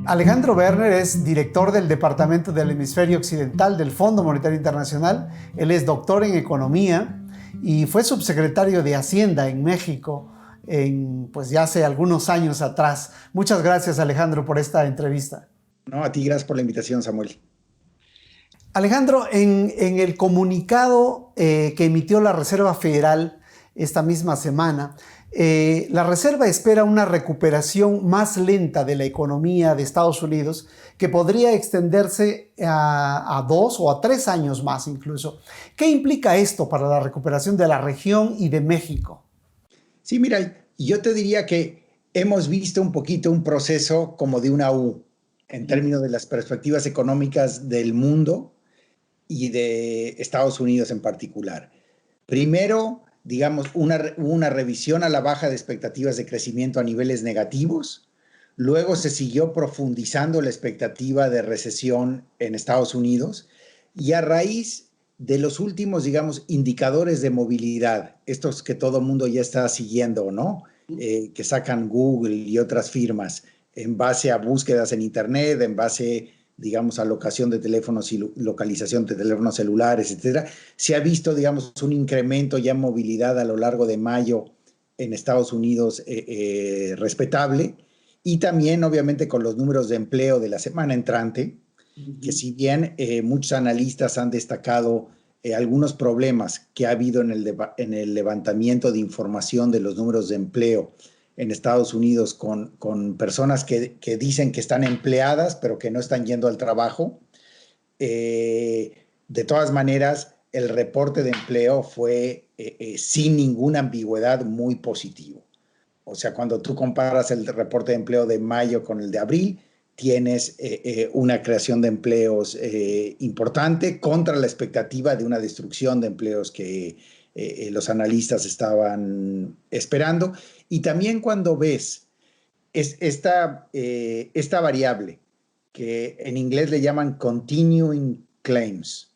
Alejandro Werner es director del Departamento del Hemisferio Occidental del Fondo Monetario Internacional. Él es doctor en Economía y fue subsecretario de Hacienda en México pues ya hace algunos años atrás. Muchas gracias, Alejandro, por esta entrevista. No, a ti gracias por la invitación, Samuel. Alejandro, en el comunicado que emitió la Reserva Federal esta misma semana, la Reserva espera una recuperación más lenta de la economía de Estados Unidos que podría extenderse a 2 o a 3 años más incluso. ¿Qué implica esto para la recuperación de la región y de México? Sí, mira, yo te diría que hemos visto un poquito un proceso como de una U en términos de las perspectivas económicas del mundo y de Estados Unidos en particular. Primero, digamos, una revisión a la baja de expectativas de crecimiento a niveles negativos. Luego se siguió profundizando la expectativa de recesión en Estados Unidos y a raíz de los últimos, digamos, indicadores de movilidad, estos que todo mundo ya está siguiendo, ¿no? Que sacan Google y otras firmas en base a búsquedas en Internet, en base, digamos, a locación de teléfonos y localización de teléfonos celulares, etcétera. Se ha visto, digamos, un incremento ya en movilidad a lo largo de mayo en Estados Unidos respetable, y también, obviamente, con los números de empleo de la semana entrante, que si bien muchos analistas han destacado algunos problemas que ha habido en el levantamiento de información de los números de empleo en Estados Unidos con personas que dicen que están empleadas, pero que no están yendo al trabajo. De todas maneras, el reporte de empleo fue sin ninguna ambigüedad muy positivo. O sea, cuando tú comparas el reporte de empleo de mayo con el de abril, tienes una creación de empleos importante contra la expectativa de una destrucción de empleos que los analistas estaban esperando. Y también cuando ves esta variable que en inglés le llaman continuing claims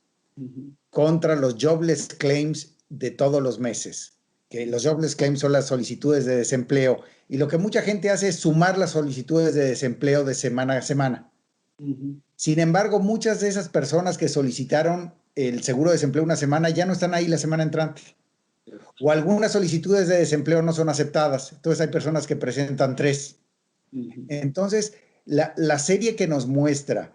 contra los jobless claims de todos los meses, que los jobless claims son las solicitudes de desempleo, y lo que mucha gente hace es sumar las solicitudes de desempleo de semana a semana. Sin embargo, muchas de esas personas que solicitaron el seguro de desempleo una semana ya no están ahí la semana entrante. O algunas solicitudes de desempleo no son aceptadas. Entonces hay personas que presentan 3. Entonces, la serie que nos muestra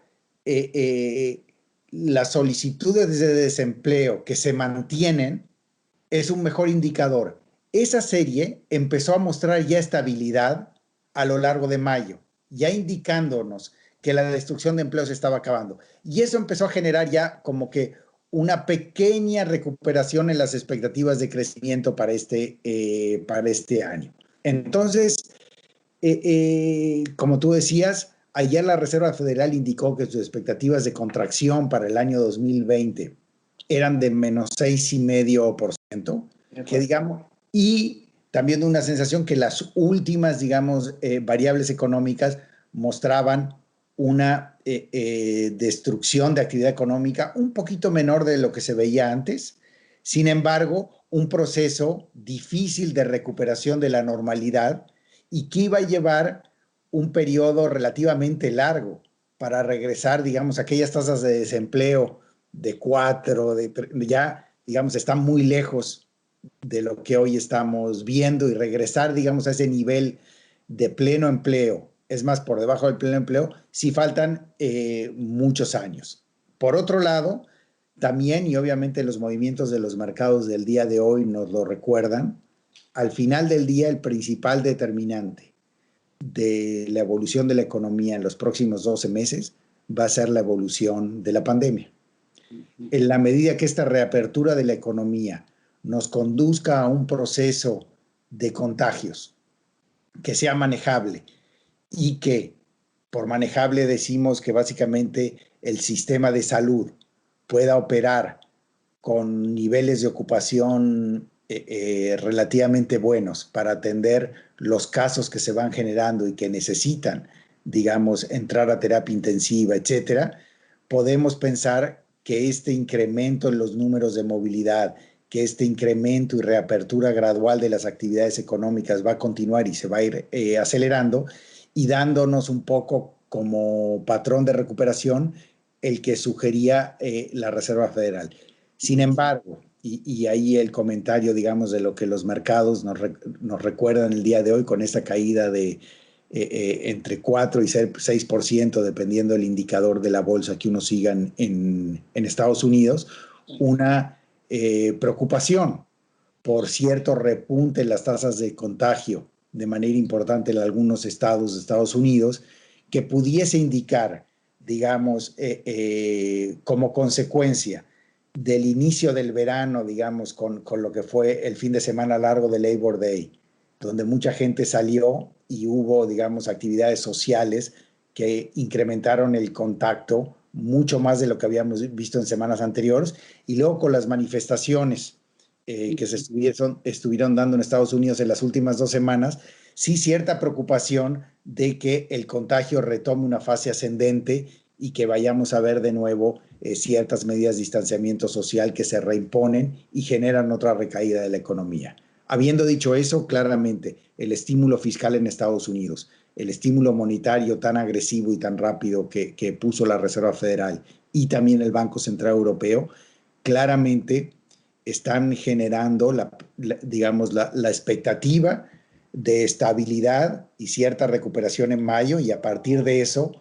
las solicitudes de desempleo que se mantienen es un mejor indicador. Esa serie empezó a mostrar ya estabilidad a lo largo de mayo, ya indicándonos que la destrucción de empleos estaba acabando. Y eso empezó a generar ya como que una pequeña recuperación en las expectativas de crecimiento para este año. Entonces, como tú decías, ayer la Reserva Federal indicó que sus expectativas de contracción para el año 2020 eran de menos 6,5%, que digamos, y también una sensación que las últimas, digamos, variables económicas mostraban una destrucción de actividad económica un poquito menor de lo que se veía antes. Sin embargo, un proceso difícil de recuperación de la normalidad y que iba a llevar un periodo relativamente largo para regresar, digamos, a aquellas tasas de desempleo de 4, ya, digamos, están muy lejos de lo que hoy estamos viendo, y regresar, digamos, a ese nivel de pleno empleo, es más, por debajo del pleno empleo, sí faltan muchos años. Por otro lado, también, y obviamente los movimientos de los mercados del día de hoy nos lo recuerdan, al final del día el principal determinante de la evolución de la economía en los próximos 12 meses va a ser la evolución de la pandemia. En la medida que esta reapertura de la economía nos conduzca a un proceso de contagios que sea manejable, y que por manejable decimos que básicamente el sistema de salud pueda operar con niveles de ocupación relativamente buenos para atender los casos que se van generando y que necesitan, digamos, entrar a terapia intensiva, etcétera, podemos pensar que este incremento en los números de movilidad, que este incremento y reapertura gradual de las actividades económicas va a continuar y se va a ir acelerando, y dándonos un poco como patrón de recuperación el que sugería la Reserva Federal. Sin embargo, y ahí el comentario, digamos, de lo que los mercados nos recuerdan el día de hoy con esta caída de entre 4 y 6%, dependiendo del indicador de la bolsa que uno siga en Estados Unidos, una preocupación por cierto repunte en las tasas de contagio de manera importante en algunos estados de Estados Unidos, que pudiese indicar, digamos, como consecuencia del inicio del verano, digamos, con lo que fue el fin de semana largo de Labor Day, donde mucha gente salió y hubo, digamos, actividades sociales que incrementaron el contacto mucho más de lo que habíamos visto en semanas anteriores, y luego con las manifestaciones que se estuvieron dando en Estados Unidos en las últimas 2 semanas, sí cierta preocupación de que el contagio retome una fase ascendente y que vayamos a ver de nuevo ciertas medidas de distanciamiento social que se reimponen y generan otra recaída de la economía. Habiendo dicho eso, claramente el estímulo fiscal en Estados Unidos, el estímulo monetario tan agresivo y tan rápido que puso la Reserva Federal y también el Banco Central Europeo, claramente están generando digamos, la expectativa de estabilidad y cierta recuperación en mayo, y a partir de eso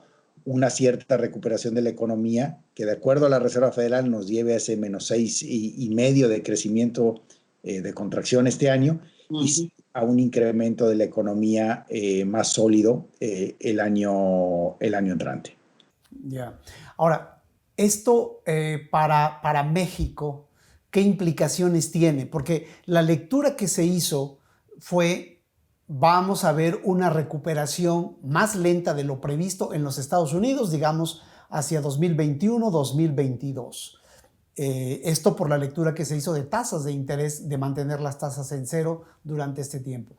una cierta recuperación de la economía que, de acuerdo a la Reserva Federal, nos lleve a ese menos 6,5% de crecimiento de contracción este año, y a un incremento de la economía más sólido el año entrante. Ya. Ahora, esto para México, ¿qué implicaciones tiene? Porque la lectura que se hizo fue: vamos a ver una recuperación más lenta de lo previsto en los Estados Unidos, digamos, hacia 2021, 2022. Esto por la lectura que se hizo de tasas de interés, de mantener las tasas en cero durante este tiempo.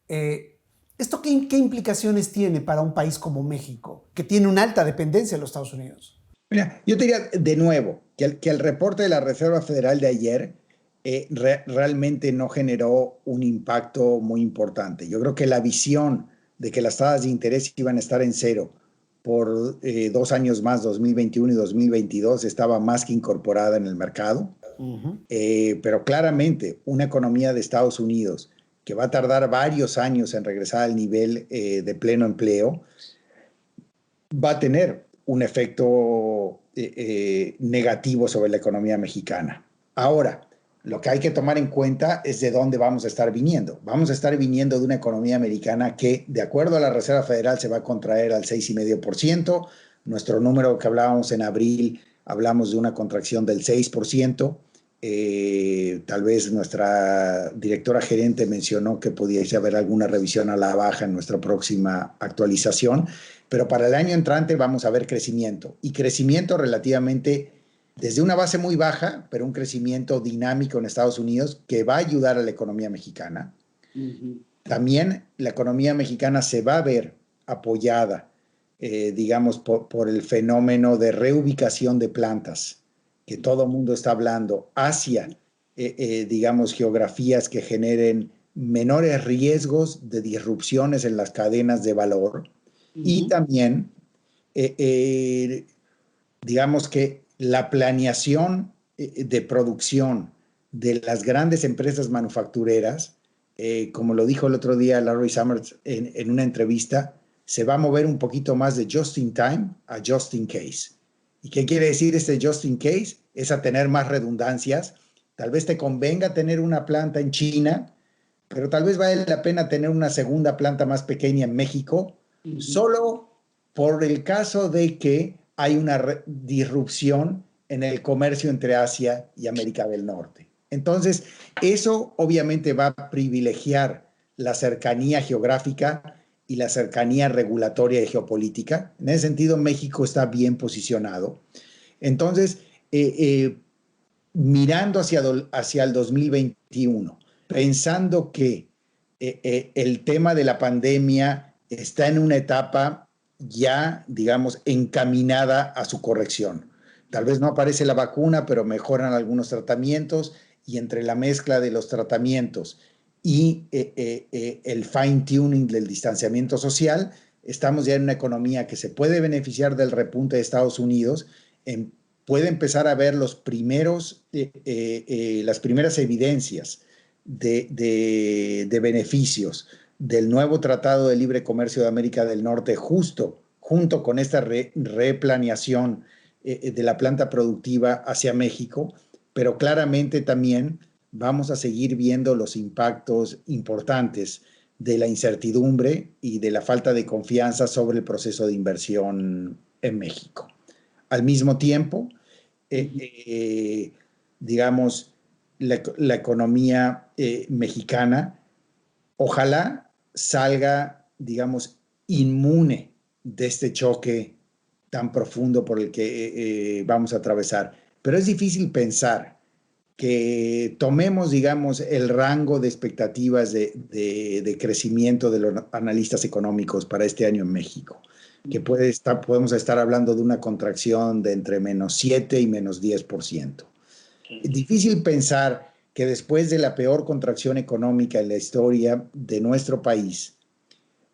¿Esto qué implicaciones tiene para un país como México, que tiene una alta dependencia de los Estados Unidos? Mira, yo te diría de nuevo que el reporte de la Reserva Federal de ayer realmente no generó un impacto muy importante. Yo creo que la visión de que las tasas de interés iban a estar en cero por 2 años más, 2021 y 2022, estaba más que incorporada en el mercado. Pero claramente una economía de Estados Unidos que va a tardar varios años en regresar al nivel de pleno empleo, va a tener un efecto negativo sobre la economía mexicana. Ahora, lo que hay que tomar en cuenta es de dónde vamos a estar viniendo. Vamos a estar viniendo de una economía americana que, de acuerdo a la Reserva Federal, se va a contraer al 6,5%. Nuestro número que hablábamos en abril, hablamos de una contracción del 6%. Tal vez nuestra directora gerente mencionó que pudiese haber alguna revisión a la baja en nuestra próxima actualización, pero para el año entrante vamos a ver crecimiento, y crecimiento relativamente desde una base muy baja, pero un crecimiento dinámico en Estados Unidos que va a ayudar a la economía mexicana. También la economía mexicana se va a ver apoyada, digamos, por el fenómeno de reubicación de plantas que todo el mundo está hablando, hacia, digamos, geografías que generen menores riesgos de disrupciones en las cadenas de valor. Y también, digamos que la planeación de producción de las grandes empresas manufactureras, como lo dijo el otro día Larry Summers en una entrevista, se va a mover un poquito más de just in time a just in case. ¿Y qué quiere decir este just in case? Es a tener más redundancias. Tal vez te convenga tener una planta en China, pero tal vez vale la pena tener una segunda planta más pequeña en México, solo por el caso de que hay una disrupción en el comercio entre Asia y América del Norte. Entonces, eso obviamente va a privilegiar la cercanía geográfica y la cercanía regulatoria y geopolítica. En ese sentido, México está bien posicionado. Entonces, mirando hacia el 2021, pensando que el tema de la pandemia está en una etapa ya, digamos, encaminada a su corrección. Tal vez no aparece la vacuna, pero mejoran algunos tratamientos, y entre la mezcla de los tratamientos y el fine tuning del distanciamiento social, estamos ya en una economía que se puede beneficiar del repunte de Estados Unidos, puede empezar a ver las primeras evidencias de beneficios del nuevo Tratado de Libre Comercio de América del Norte, junto con esta replaneación de la planta productiva hacia México, pero claramente también vamos a seguir viendo los impactos importantes de la incertidumbre y de la falta de confianza sobre el proceso de inversión en México. Al mismo tiempo, digamos, la economía mexicana ojalá salga, digamos, inmune de este choque tan profundo por el que vamos a atravesar. Pero es difícil pensar que tomemos, digamos, el rango de expectativas de crecimiento de los analistas económicos para este año en México, que podemos estar hablando de una contracción de entre -7 y -10%. Es difícil pensar que después de la peor contracción económica en la historia de nuestro país,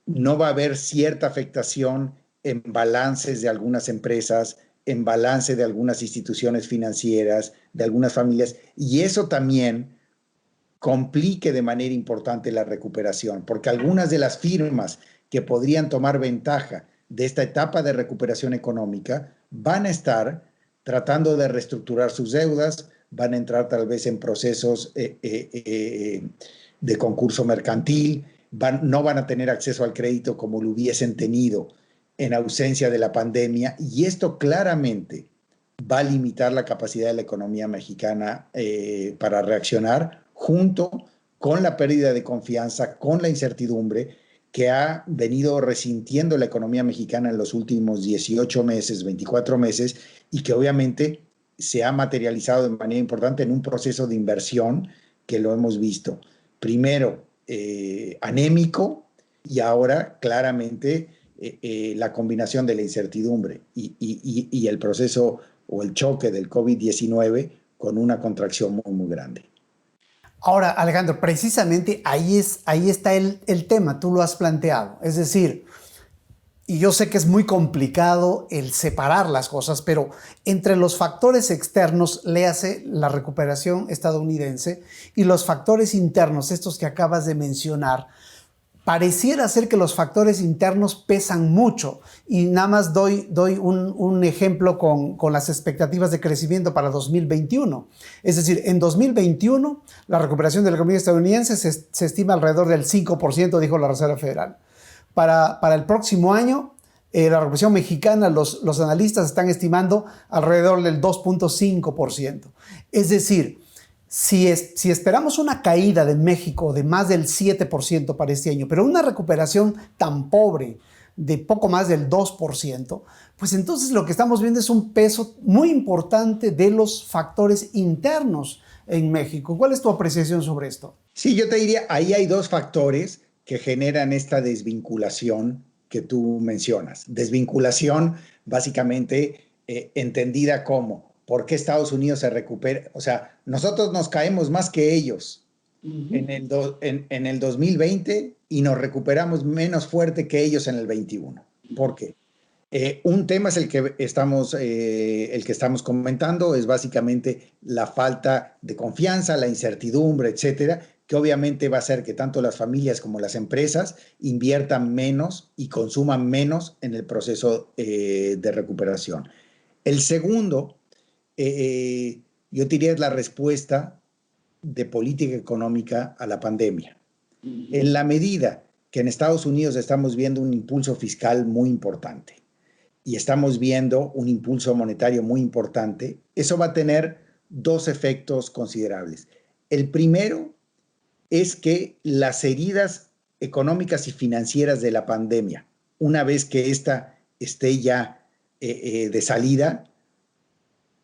no va a haber cierta afectación en balances de algunas empresas, en balance de algunas instituciones financieras, de algunas familias, y eso también complique de manera importante la recuperación, porque algunas de las firmas que podrían tomar ventaja de esta etapa de recuperación económica van a estar tratando de reestructurar sus deudas, van a entrar tal vez en procesos de concurso mercantil, no van a tener acceso al crédito como lo hubiesen tenido en ausencia de la pandemia, y esto claramente va a limitar la capacidad de la economía mexicana para reaccionar, junto con la pérdida de confianza, con la incertidumbre que ha venido resintiendo la economía mexicana en los últimos 18 meses, 24 meses, y que obviamente se ha materializado de manera importante en un proceso de inversión que lo hemos visto. Primero, anémico, y ahora claramente la combinación de la incertidumbre y el proceso o el choque del COVID-19 con una contracción muy, muy grande. Ahora, Alejandro, precisamente ahí está el tema, tú lo has planteado. Es decir, y yo sé que es muy complicado el separar las cosas, pero entre los factores externos, léase la recuperación estadounidense, y los factores internos, estos que acabas de mencionar, pareciera ser que los factores internos pesan mucho, y nada más doy un ejemplo con las expectativas de crecimiento para 2021. Es decir, en 2021 la recuperación de la economía estadounidense se estima alrededor del 5%, dijo la Reserva Federal. Para el próximo año, la recuperación mexicana, los analistas están estimando alrededor del 2.5%. Es decir, si esperamos una caída de México de más del 7% para este año, pero una recuperación tan pobre de poco más del 2%, pues entonces lo que estamos viendo es un peso muy importante de los factores internos en México. ¿Cuál es tu apreciación sobre esto? Sí, yo te diría, ahí hay dos factores que generan esta desvinculación que tú mencionas. Desvinculación básicamente entendida como ¿por qué Estados Unidos se recupera? O sea, nosotros nos caemos más que ellos en el 2020 y nos recuperamos menos fuerte que ellos en el 21. ¿Por qué? Un tema es el que estamos comentando, es básicamente la falta de confianza, la incertidumbre, etcétera, que obviamente va a hacer que tanto las familias como las empresas inviertan menos y consuman menos en el proceso de recuperación. El segundo, yo diría, es la respuesta de política económica a la pandemia. En la medida que en Estados Unidos estamos viendo un impulso fiscal muy importante y estamos viendo un impulso monetario muy importante, eso va a tener dos efectos considerables. El primero es que las heridas económicas y financieras de la pandemia, una vez que ésta esté ya de salida,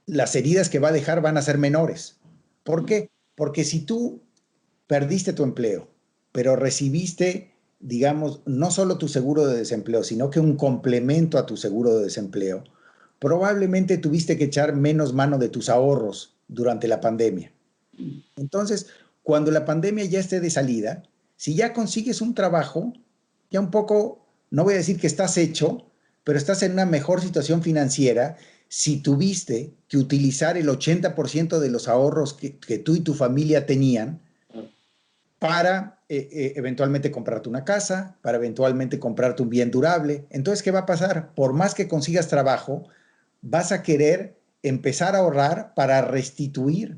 las heridas que va a dejar van a ser menores. ¿Por qué? Porque si tú perdiste tu empleo, pero recibiste, digamos, no solo tu seguro de desempleo, sino que un complemento a tu seguro de desempleo, probablemente tuviste que echar menos mano de tus ahorros durante la pandemia. Entonces, cuando la pandemia ya esté de salida, si ya consigues un trabajo, ya un poco no voy a decir que estás hecho, pero estás en una mejor situación financiera si tuviste que utilizar el 80% de los ahorros que tú y tu familia tenían para eventualmente comprarte una casa, para eventualmente comprarte un bien durable. Entonces, ¿qué va a pasar? Por más que consigas trabajo, vas a querer empezar a ahorrar para restituir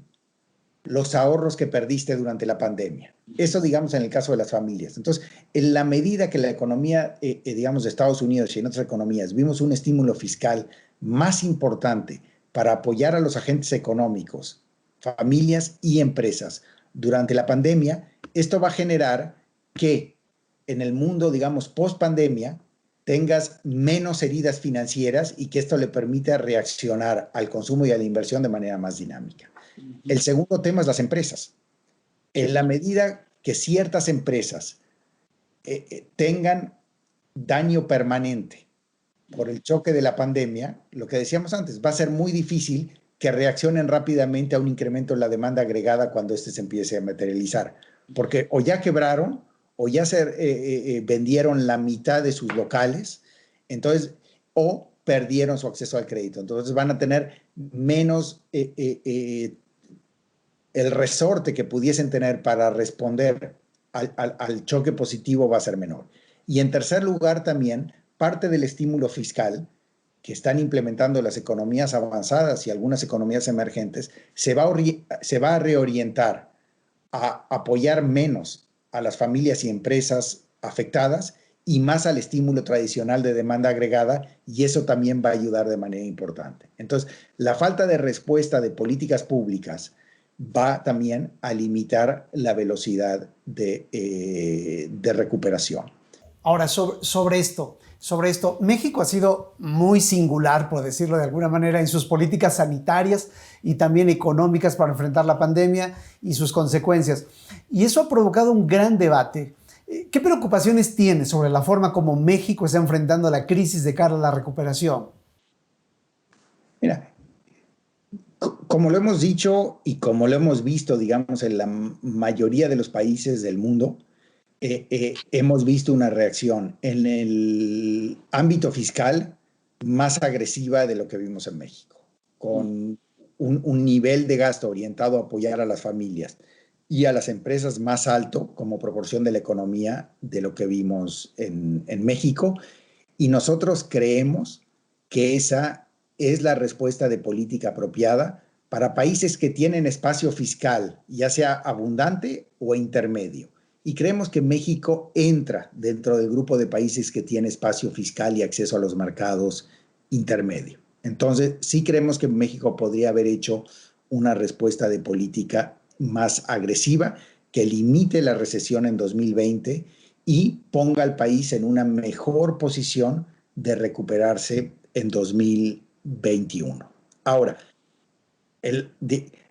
los ahorros que perdiste durante la pandemia. Eso, digamos, en el caso de las familias. Entonces, en la medida que la economía, digamos, de Estados Unidos y en otras economías, vimos un estímulo fiscal más importante para apoyar a los agentes económicos, familias y empresas durante la pandemia, esto va a generar que en el mundo, digamos, post pandemia, tengas menos heridas financieras y que esto le permita reaccionar al consumo y a la inversión de manera más dinámica. El segundo tema es las empresas. En la medida que ciertas empresas tengan daño permanente por el choque de la pandemia, lo que decíamos antes, va a ser muy difícil que reaccionen rápidamente a un incremento en la demanda agregada cuando éste se empiece a materializar. Porque o ya quebraron o ya se vendieron la mitad de sus locales, entonces, o perdieron su acceso al crédito. Entonces van a tener menos el resorte que pudiesen tener para responder al choque positivo va a ser menor. Y en tercer lugar también, parte del estímulo fiscal que están implementando las economías avanzadas y algunas economías emergentes se va a reorientar a apoyar menos a las familias y empresas afectadas y más al estímulo tradicional de demanda agregada, y eso también va a ayudar de manera importante. Entonces, la falta de respuesta de políticas públicas va también a limitar la velocidad de recuperación. Ahora, sobre esto, México ha sido muy singular, por decirlo de alguna manera, en sus políticas sanitarias y también económicas para enfrentar la pandemia y sus consecuencias. Y eso ha provocado un gran debate. ¿Qué preocupaciones tiene sobre la forma como México está enfrentando la crisis de cara a la recuperación? Mira, como lo hemos dicho y como lo hemos visto, digamos, en la mayoría de los países del mundo, hemos visto una reacción en el ámbito fiscal más agresiva de lo que vimos en México, con un nivel de gasto orientado a apoyar a las familias y a las empresas más alto como proporción de la economía de lo que vimos en México. Y nosotros creemos que esa es la respuesta de política apropiada para países que tienen espacio fiscal, ya sea abundante o intermedio. Y creemos que México entra dentro del grupo de países que tiene espacio fiscal y acceso a los mercados intermedio. Entonces, sí creemos que México podría haber hecho una respuesta de política más agresiva que limite la recesión en 2020 y ponga al país en una mejor posición de recuperarse en 2021. Ahora,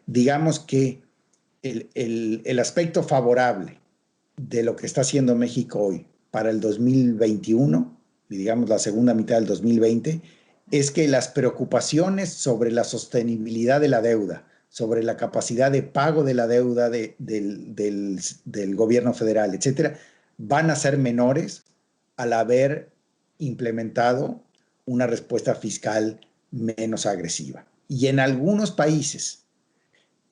digamos que el aspecto favorable de lo que está haciendo México hoy para el 2021, y digamos la segunda mitad del 2020, es que las preocupaciones sobre la sostenibilidad de la deuda, sobre la capacidad de pago de la deuda del gobierno federal, etcétera, van a ser menores al haber implementado una respuesta fiscal menos agresiva. Y en algunos países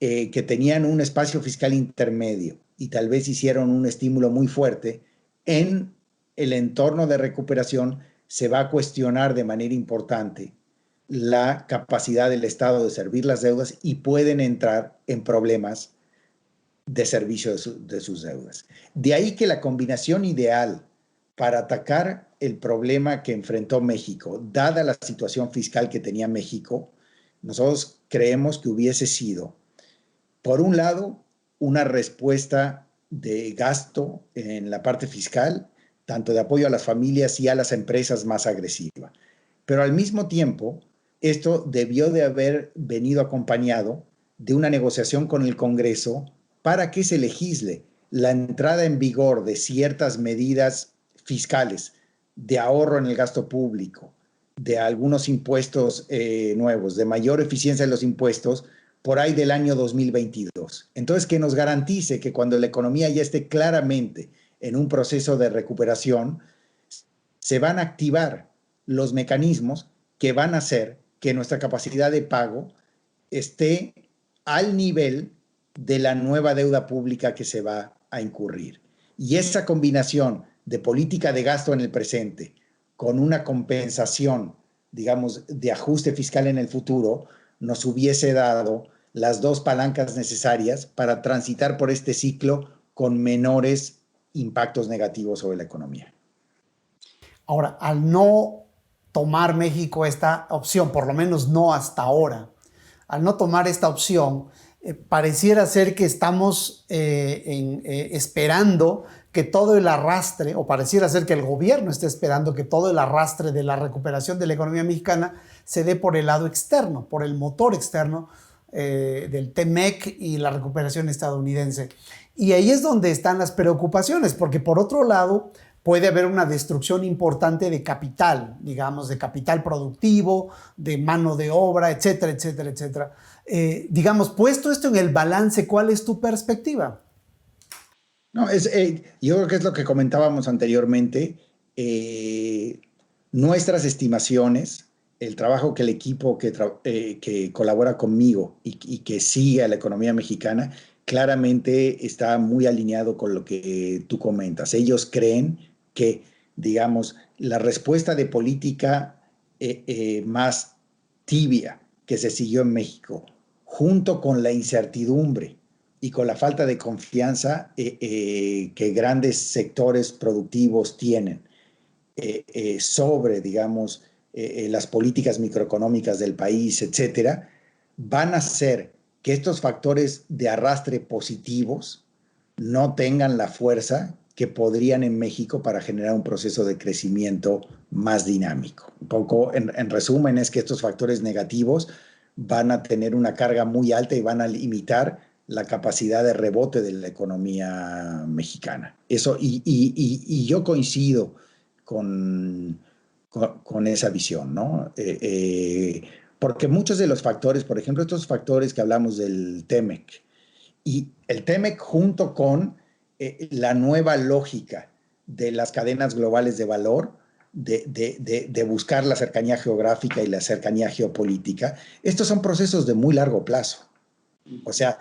que tenían un espacio fiscal intermedio y tal vez hicieron un estímulo muy fuerte, en el entorno de recuperación se va a cuestionar de manera importante la capacidad del Estado de servir las deudas y pueden entrar en problemas de servicio de sus deudas. De ahí que la combinación ideal para atacar el problema que enfrentó México, dada la situación fiscal que tenía México, nosotros creemos que hubiese sido, por un lado, una respuesta de gasto en la parte fiscal, tanto de apoyo a las familias y a las empresas más agresiva. Pero al mismo tiempo, esto debió de haber venido acompañado de una negociación con el Congreso para que se legisle la entrada en vigor de ciertas medidas fiscales de ahorro en el gasto público, de algunos impuestos nuevos, de mayor eficiencia de los impuestos, por ahí del año 2022. Entonces, que nos garantice que cuando la economía ya esté claramente en un proceso de recuperación, se van a activar los mecanismos que van a hacer que nuestra capacidad de pago esté al nivel de la nueva deuda pública que se va a incurrir. Y esa combinación de política de gasto en el presente con una compensación, digamos, de ajuste fiscal en el futuro, nos hubiese dado las dos palancas necesarias para transitar por este ciclo con menores impactos negativos sobre la economía. Ahora, al no tomar México esta opción, por lo menos no hasta ahora, al no tomar esta opción, pareciera ser que estamos esperando que todo el arrastre, o pareciera ser que el gobierno está esperando que todo el arrastre de la recuperación de la economía mexicana se dé por el lado externo, por el motor externo del TEMEC y la recuperación estadounidense. Y ahí es donde están las preocupaciones, porque por otro lado puede haber una destrucción importante de capital, digamos, de capital productivo, de mano de obra, etcétera, etcétera, etcétera. Digamos, puesto esto en el balance, ¿cuál es tu perspectiva? No, yo creo que es lo que comentábamos anteriormente. Nuestras estimaciones, el trabajo que el equipo que colabora conmigo y que sigue a la economía mexicana, claramente está muy alineado con lo que tú comentas. Ellos creen que, digamos, la respuesta de política más tibia que se siguió en México, junto con la incertidumbre y con la falta de confianza que grandes sectores productivos tienen sobre, digamos, las políticas microeconómicas del país, etcétera, van a hacer que estos factores de arrastre positivos no tengan la fuerza que podrían en México para generar un proceso de crecimiento más dinámico. Un poco, en resumen, es que estos factores negativos van a tener una carga muy alta y van a limitar la capacidad de rebote de la economía mexicana. Eso, y yo coincido con esa visión, ¿no? Porque muchos de los factores, por ejemplo, estos factores que hablamos del TEMEC, y el TEMEC junto con la nueva lógica de las cadenas globales de valor, de buscar la cercanía geográfica y la cercanía geopolítica, estos son procesos de muy largo plazo. O sea,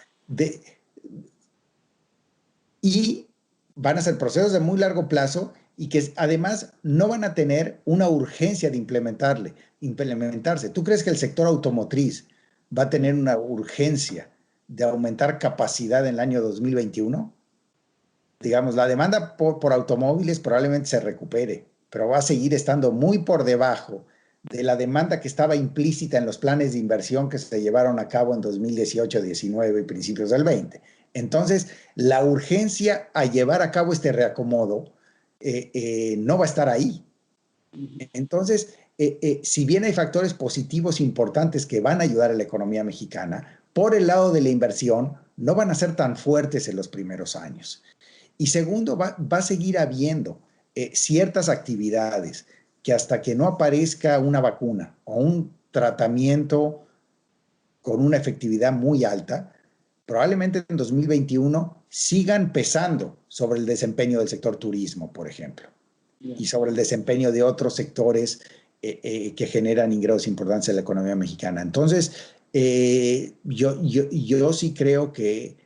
y van a ser procesos de muy largo plazo y que además no van a tener una urgencia de implementarse. ¿Tú crees que el sector automotriz va a tener una urgencia de aumentar capacidad en el año 2021? Digamos, la demanda por automóviles probablemente se recupere, pero va a seguir estando muy por debajo de la demanda que estaba implícita en los planes de inversión que se llevaron a cabo en 2018, 19 y principios del 20. Entonces, la urgencia a llevar a cabo este reacomodo no va a estar ahí. Entonces, si bien hay factores positivos importantes que van a ayudar a la economía mexicana, por el lado de la inversión, no van a ser tan fuertes en los primeros años. Y segundo, va a seguir habiendo ciertas actividades que hasta que no aparezca una vacuna o un tratamiento con una efectividad muy alta, probablemente en 2021 sigan pesando sobre el desempeño del sector turismo, por ejemplo, y sobre el desempeño de otros sectores que generan ingresos importantes en la economía mexicana. Entonces, yo sí creo que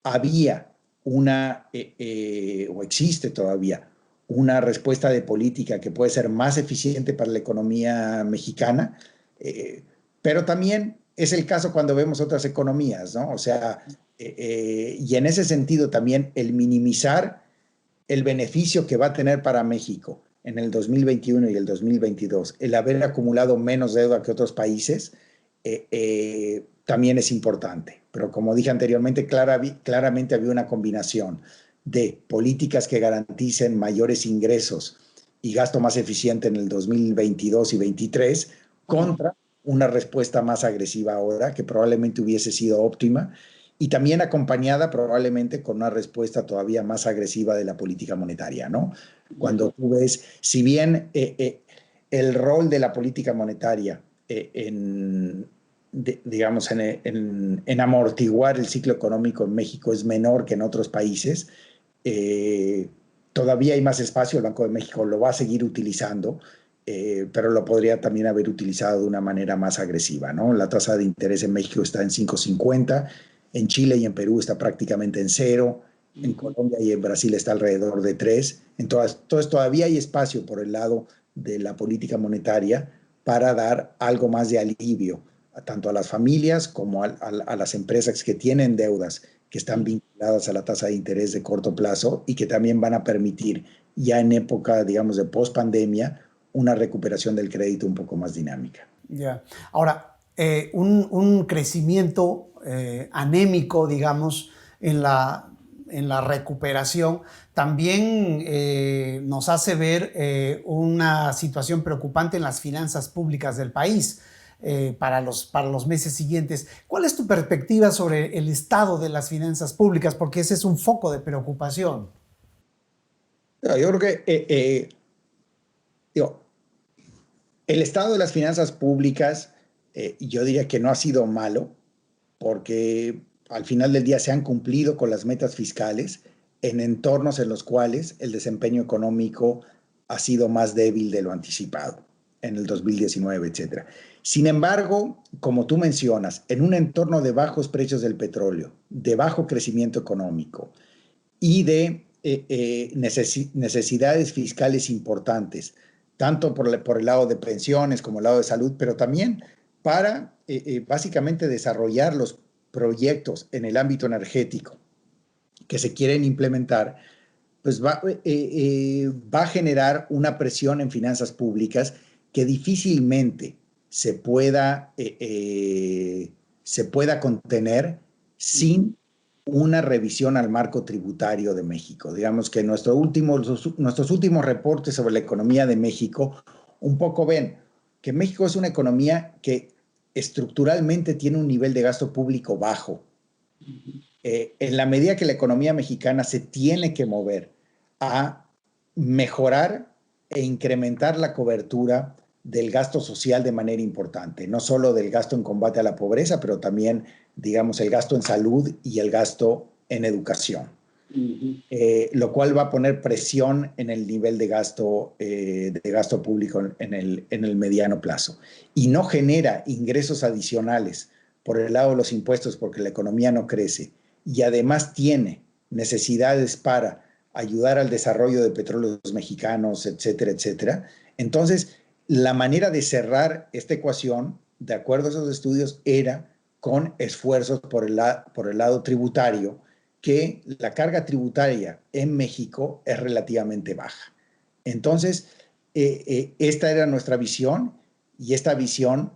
había o existe todavía, una respuesta de política que puede ser más eficiente para la economía mexicana, pero también es el caso cuando vemos otras economías, ¿no? O sea, y en ese sentido también el minimizar el beneficio que va a tener para México en el 2021 y el 2022, el haber acumulado menos deuda que otros países, también es importante. Pero como dije anteriormente, claramente había una combinación de políticas que garanticen mayores ingresos y gasto más eficiente en el 2022 y 2023 contra una respuesta más agresiva ahora, que probablemente hubiese sido óptima, y también acompañada probablemente con una respuesta todavía más agresiva de la política monetaria, ¿no? Cuando tú ves, si bien el rol de la política monetaria digamos, en amortiguar el ciclo económico en México es menor que en otros países, Todavía hay más espacio, el Banco de México lo va a seguir utilizando, pero lo podría también haber utilizado de una manera más agresiva, ¿no? La tasa de interés en México está en 5,50, en Chile y en Perú está prácticamente en cero, en Colombia y en Brasil está alrededor de 3. Entonces todavía hay espacio por el lado de la política monetaria para dar algo más de alivio tanto a las familias como a las empresas que tienen deudas que están vinculadas a la tasa de interés de corto plazo y que también van a permitir ya en época, digamos, de post-pandemia, una recuperación del crédito un poco más dinámica. Ya. Ahora, un crecimiento anémico, digamos, en la recuperación, también nos hace ver una situación preocupante en las finanzas públicas del país para los meses siguientes. ¿Cuál es tu perspectiva sobre el estado de las finanzas públicas? Porque ese es un foco de preocupación. Yo creo que digo, el estado de las finanzas públicas, yo diría que no ha sido malo, porque al final del día se han cumplido con las metas fiscales en entornos en los cuales el desempeño económico ha sido más débil de lo anticipado en el 2019, etcétera. Sin embargo, como tú mencionas, en un entorno de bajos precios del petróleo, de bajo crecimiento económico y de necesidades fiscales importantes, tanto por el lado de pensiones como el lado de salud, pero también para básicamente desarrollar los proyectos en el ámbito energético que se quieren implementar, pues va a generar una presión en finanzas públicas que difícilmente se pueda contener sin una revisión al marco tributario de México. Digamos que nuestros últimos reportes sobre la economía de México un poco ven que México es una economía que estructuralmente tiene un nivel de gasto público bajo. En la medida que la economía mexicana se tiene que mover a mejorar e incrementar la cobertura del gasto social de manera importante, no solo del gasto en combate a la pobreza, pero también, digamos, el gasto en salud y el gasto en educación. Lo cual va a poner presión en el nivel de gasto público en el mediano plazo. Y no genera ingresos adicionales por el lado de los impuestos porque la economía no crece y además tiene necesidades para ayudar al desarrollo de petróleos mexicanos, etcétera, etcétera. Entonces, la manera de cerrar esta ecuación, de acuerdo a esos estudios, era con esfuerzos por el lado tributario, que la carga tributaria en México es relativamente baja. Entonces, esta era nuestra visión y esta visión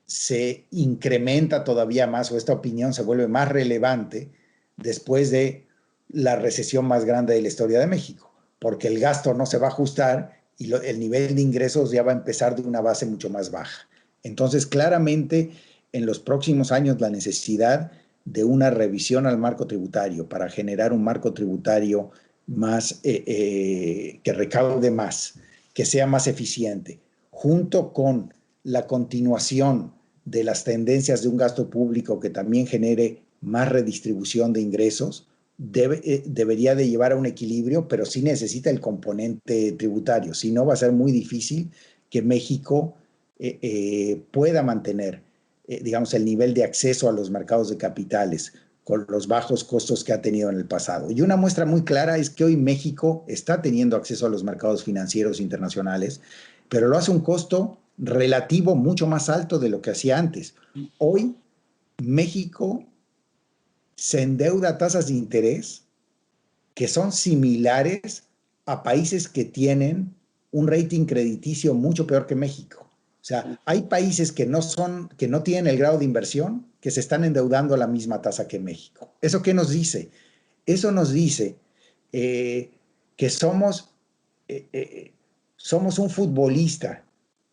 se incrementa todavía más, o esta opinión se vuelve más relevante después de la recesión más grande de la historia de México, porque el gasto no se va a ajustar y el nivel de ingresos ya va a empezar de una base mucho más baja. Entonces, claramente, en los próximos años, la necesidad de una revisión al marco tributario para generar un marco tributario más, que recaude más, que sea más eficiente, junto con la continuación de las tendencias de un gasto público que también genere más redistribución de ingresos, debería de llevar a un equilibrio, pero sí necesita el componente tributario. Si no, va a ser muy difícil que México pueda mantener, digamos, el nivel de acceso a los mercados de capitales con los bajos costos que ha tenido en el pasado. Y una muestra muy clara es que hoy México está teniendo acceso a los mercados financieros internacionales, pero lo hace a un costo relativo mucho más alto de lo que hacía antes. Hoy México se endeuda a tasas de interés que son similares a países que tienen un rating crediticio mucho peor que México. O sea, hay países que no tienen el grado de inversión, que se están endeudando a la misma tasa que México. ¿Eso qué nos dice? Eso nos dice que somos un futbolista,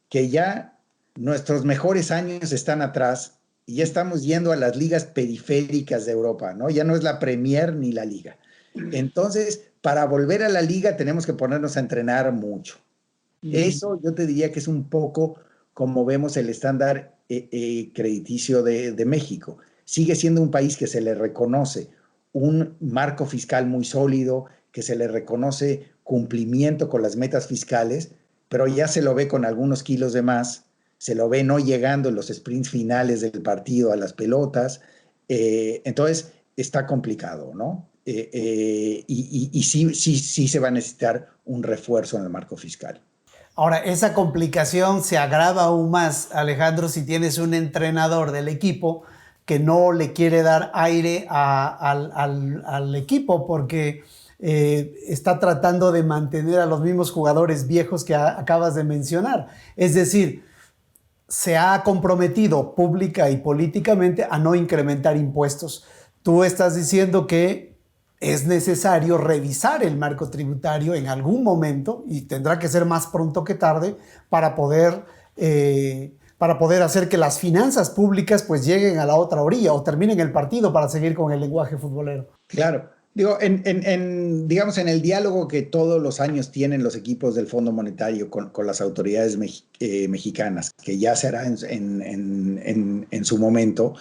que ya nuestros mejores años están atrás y ya estamos yendo a las ligas periféricas de Europa, ¿no? Ya no es la Premier ni la Liga. Entonces, para volver a la liga tenemos que ponernos a entrenar mucho. Eso yo te diría que es un poco como vemos el estándar crediticio de México. Sigue siendo un país que se le reconoce un marco fiscal muy sólido, que se le reconoce cumplimiento con las metas fiscales, pero ya se lo ve con algunos kilos de más, se lo ve no llegando en los sprints finales del partido a las pelotas, entonces está complicado, ¿no? Y sí se va a necesitar un refuerzo en el marco fiscal. Ahora, esa complicación se agrava aún más, Alejandro, si tienes un entrenador del equipo que no le quiere dar aire al equipo porque está tratando de mantener a los mismos jugadores viejos que acabas de mencionar. Es decir, se ha comprometido pública y políticamente a no incrementar impuestos. Tú estás diciendo que es necesario revisar el marco tributario en algún momento y tendrá que ser más pronto que tarde para poder hacer que las finanzas públicas pues lleguen a la otra orilla o terminen el partido, para seguir con el lenguaje futbolero. Claro. Digo, digamos, en el diálogo que todos los años tienen los equipos del Fondo Monetario con las autoridades mexicanas, que ya se hará en su momento,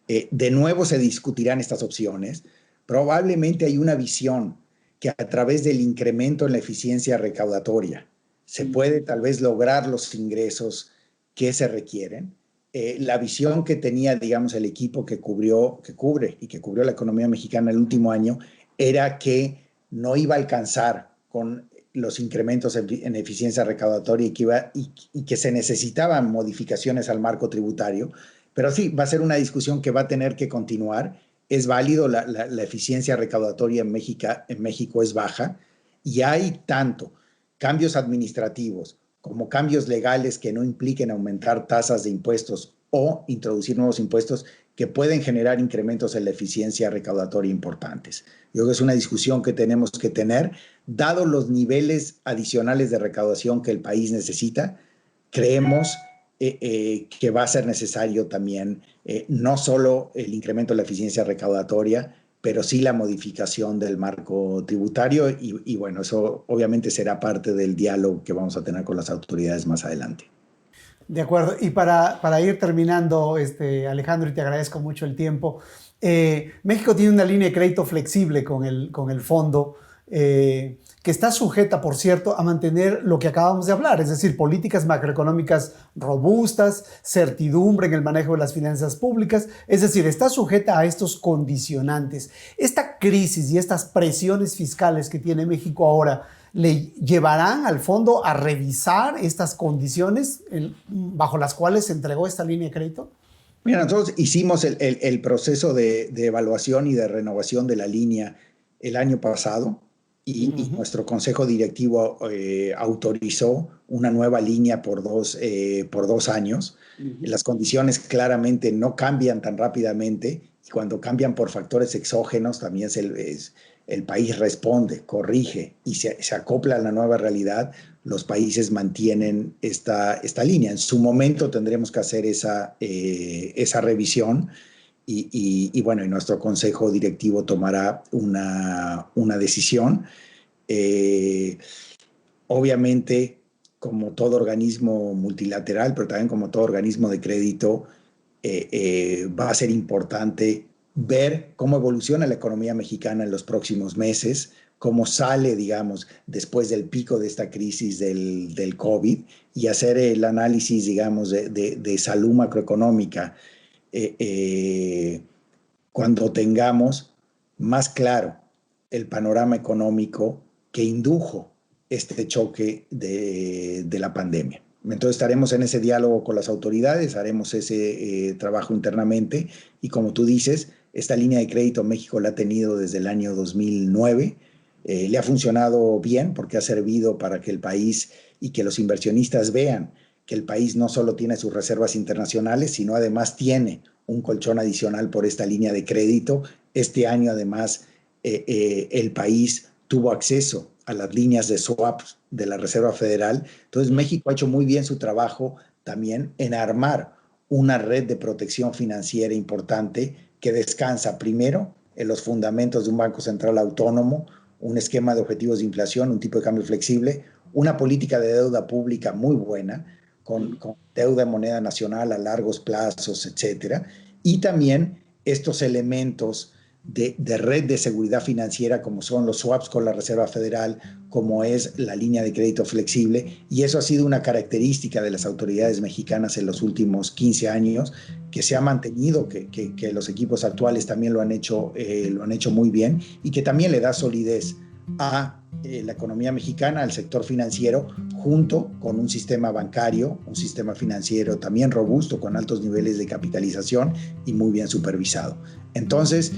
de nuevo se discutirán estas opciones. Probablemente hay una visión que a través del incremento en la eficiencia recaudatoria se puede tal vez lograr los ingresos que se requieren. La visión que tenía, digamos, el equipo que cubre la economía mexicana el último año era que no iba a alcanzar con los incrementos en eficiencia recaudatoria y que se necesitaban modificaciones al marco tributario. Pero sí, va a ser una discusión que va a tener que continuar. Es válido, la eficiencia recaudatoria en México es baja y hay tanto cambios administrativos como cambios legales que no impliquen aumentar tasas de impuestos o introducir nuevos impuestos que pueden generar incrementos en la eficiencia recaudatoria importantes. Yo creo que es una discusión que tenemos que tener, dado los niveles adicionales de recaudación que el país necesita. Creemos que va a ser necesario también no solo el incremento de la eficiencia recaudatoria, pero sí la modificación del marco tributario y bueno, eso obviamente será parte del diálogo que vamos a tener con las autoridades más adelante. De acuerdo. Y para ir terminando, Alejandro, y te agradezco mucho el tiempo, México tiene una línea de crédito flexible con el fondo, que está sujeta, por cierto, a mantener lo que acabamos de hablar, es decir, políticas macroeconómicas robustas, certidumbre en el manejo de las finanzas públicas, es decir, está sujeta a estos condicionantes. Esta crisis y estas presiones fiscales que tiene México ahora, ¿le llevarán al fondo a revisar estas condiciones bajo las cuales se entregó esta línea de crédito? Mira, nosotros hicimos el proceso de evaluación y de renovación de la línea el año pasado y nuestro consejo directivo autorizó una nueva línea por dos años. Las condiciones claramente no cambian tan rápidamente y cuando cambian por factores exógenos también el país responde, corrige y se acopla a la nueva realidad. Los países mantienen esta línea. En su momento tendremos que hacer esa revisión y bueno, y nuestro consejo directivo tomará una decisión. Obviamente, como todo organismo multilateral, pero también como todo organismo de crédito, va a ser importante ver cómo evoluciona la economía mexicana en los próximos meses, cómo sale, digamos, después del pico de esta crisis del COVID y hacer el análisis, digamos, de salud macroeconómica cuando tengamos más claro el panorama económico que indujo este choque de la pandemia. Entonces estaremos en ese diálogo con las autoridades, haremos ese trabajo internamente y como tú dices, esta línea de crédito México la ha tenido desde el año 2009, le ha funcionado bien porque ha servido para que el país y que los inversionistas vean que el país no solo tiene sus reservas internacionales, sino además tiene un colchón adicional por esta línea de crédito. Este año además el país tuvo acceso a las líneas de swaps de la Reserva Federal. Entonces México ha hecho muy bien su trabajo también en armar una red de protección financiera importante que descansa primero en los fundamentos de un Banco Central autónomo, un esquema de objetivos de inflación, un tipo de cambio flexible, una política de deuda pública muy buena, con deuda de moneda nacional a largos plazos, etcétera, y también estos elementos de red de seguridad financiera, como son los swaps con la Reserva Federal, como es la línea de crédito flexible, y eso ha sido una característica de las autoridades mexicanas en los últimos 15 años, que se ha mantenido, que los equipos actuales también lo han hecho muy bien, y que también le da solidez a la economía mexicana, al sector financiero, junto con un sistema bancario, un sistema financiero también robusto, con altos niveles de capitalización y muy bien supervisado. Entonces,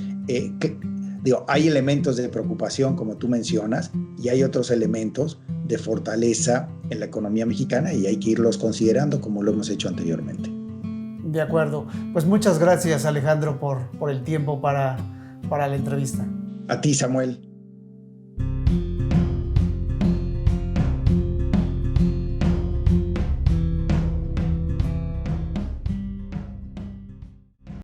hay elementos de preocupación, como tú mencionas, y hay otros elementos de fortaleza en la economía mexicana, y hay que irlos considerando como lo hemos hecho anteriormente. De acuerdo. Pues muchas gracias, Alejandro, por el tiempo para la entrevista. A ti, Samuel.